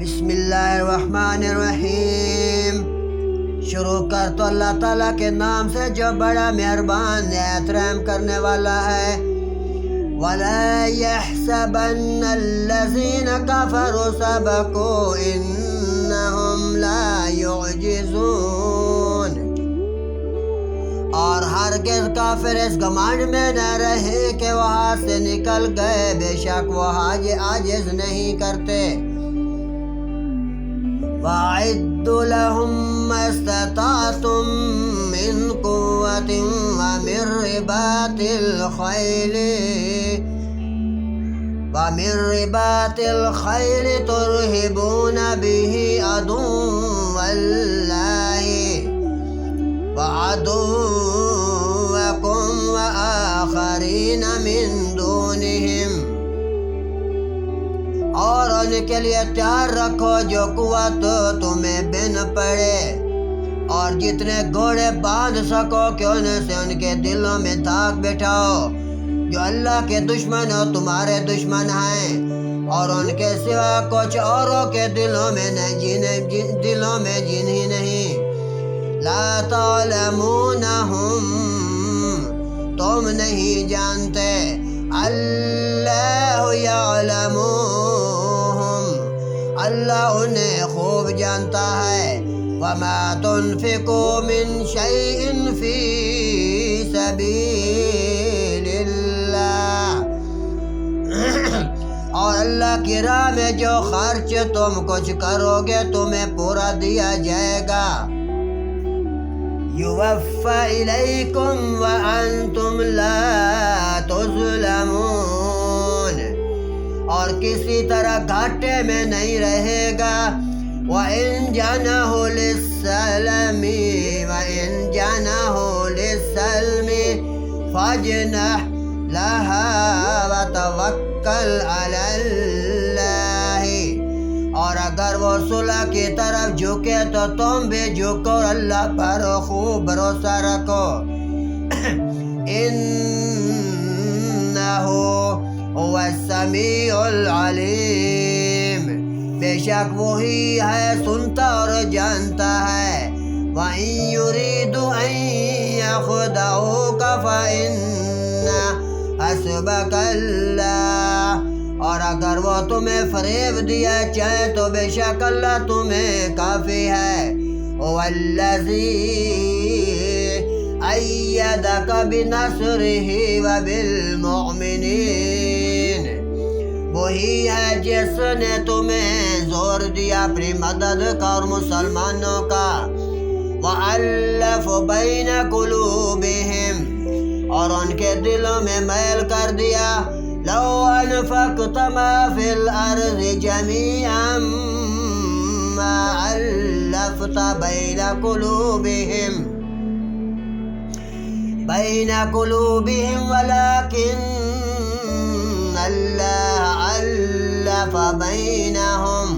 بسم اللہ الرحمن الرحیم۔ شروع کر تو اللہ تعالیٰ کے نام سے جو بڑا مہربان نہایت رحم کرنے والا ہے۔ وَلَا يَحْسَبَنَّ الَّذِينَ كَفَرُوا سَبَقُوا إِنَّهُمْ لَا يُعْجِزُونَ۔ اور ہرگز کافر اس گمانڈ میں نہ رہے کہ وہ ہاتھ سے نکل گئے، بے شک وہ عاجز نہیں کرتے۔ وَأَعِدُّوا لَهُم مَّا اسْتَطَعْتُم مِّن قُوَّةٍ وَمِن رِّبَاطِ الْخَيْلِ تُرْهِبُونَ بِهِ عَدُوَّ اللَّهِ وَعَدُوَّكُمْ وَآخَرِينَ مِن دُونِهِمْ۔ اور ان کے لیے تیار رکھو جو قوت تمہیں بن پڑے، اور جتنے گھوڑے باندھ سکو کہ ان سے ان کے دلوں میں داغ بٹھاؤ، جو اللہ کے دشمن اور تمہارے دشمن ہیں، اور ان کے سوا کچھ اوروں کے دلوں میں جن ہی نہیں۔ لا تعلمونہم، تم نہیں جانتے، اللہ یعلموہم، اللہ انہیں خوب جانتا ہے۔ وما تنفقوا من شیء فی سبیل اللہ، اور اللہ کی راہ میں جو خرچ تم کچھ کرو گے تمہیں پورا دیا جائے گا۔ یوفی الیکم وانتم لا تظلمون، اور کسی طرح گھاٹے میں نہیں رہے گا۔ وَإِن جَنَحُوا لِلسَّلْمِ فَاجْنَحْ لَهَا وَتَوَکَّلْ عَلَى اللَّهِ، اور اگر وہ صلح کی طرف جھکے تو تم بھی جھکو اور اللہ پر خوب بھروسہ رکھو۔ اِنَّهُ هُوَ السَّمِيعُ الْعَلِيمُ، بے شک وہی ہے سنتا اور جانتا ہے۔ وَإِن يُرِيدُوا أَن يَخْدَعُوكَ فَإِنَّ حَسْبَكَ اللَّهُ، اور اگر وہ تمہیں فریب دیا چاہے تو بے شک اللہ تمہیں کافی ہے۔ هُوَ الَّذِي أَيَّدَكَ بِنَصْرِهِ وَبِالْمُؤْمِنِينَ، وہی ہے جس نے تمہیں زور دیا اپنی مدد کا اور مسلمانوں کا۔ وَأَلَّفَ بَيْنَ قُلُوبِهِمْ، اور ان کے دلوں میں میل کر دیا۔ لَوْ أَنفَقْتَ مَا فِي الْأَرْضِ جَمِيعًا مَا أَلَّفْتَ بَيْنَ قُلُوبِهِمْ وَلَكِنَّ اللَّهَ أَلَّفَ بَيْنَهُمْ،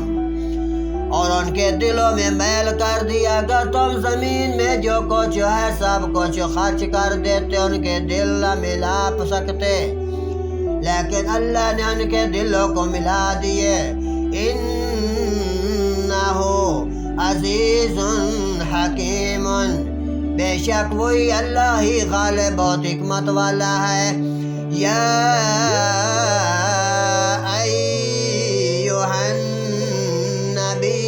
اور ان کے دلوں میں میل کر دیا۔ اگر تم زمین میں جو کچھ ہے سب کچھ خرچ کر دیتے ان کے دل نہ ملا سکتے، لیکن اللہ نے ان کے دلوں کو ملا دیے۔ انہ عزیز حکیم، بے شک وہی اللہ ہی غالب بہت حکمت والا ہے۔ یا ایہا النبی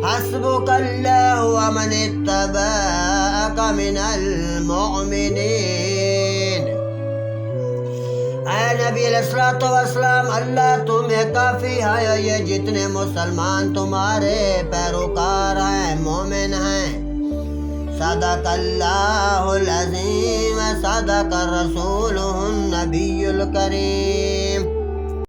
حسبک اللہ ومن اتبعک من المؤمنین، اے نبی علیہ السلام، اللہ تمہیں کافی ہے، یہ جتنے مسلمان تمہارے پیروکار ہیں، مومن ہیں۔ صدق اللہ العظیم، صدق رسولہ النبی الکریم۔